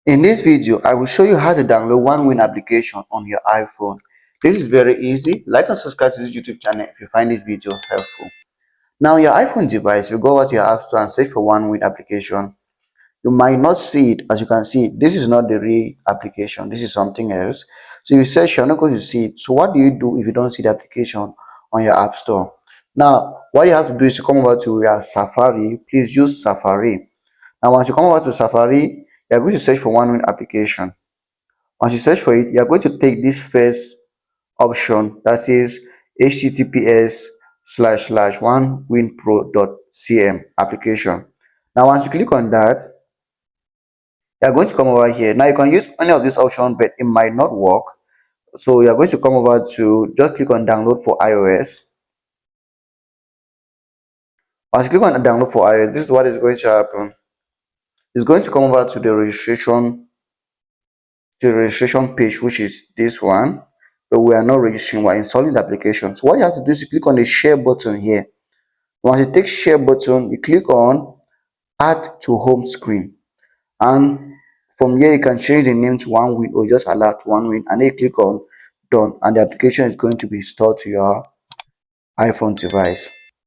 In this video, I will show you how to download OneWin application on your iPhone. This is very easy. Like and subscribe to this YouTube channel if you find this video helpful. Now, your iPhone device, you go out to your App Store and search for OneWin application. You might not see it. As you can see, this is not the real application. This is something else. So you search, you're not going to see it. So what do you do if you don't see the application on your App Store? Now, what you have to do is to come over to your Safari. Please use Safari. Now, once you come over to Safari, you're going to search for OneWin application. Once you search for it, you're going to take this first option that says https://onewinpro.cm application. Now, once you click on that, you're going to come over here. Now, you can use any of these options, but it might not work. So you're going to come over to just click on download for iOS. Once you click on download for iOS, this is what is going to happen. It's going to come over to the registration page, which is this one, but we are not registering, we're installing the application. So what you have to do is you click on the share button here. Once you take share button, you click on add to home screen, and from here you can change the name to OneWin or just allow to OneWin, and then you click on done, and the application is going to be installed to your iPhone device.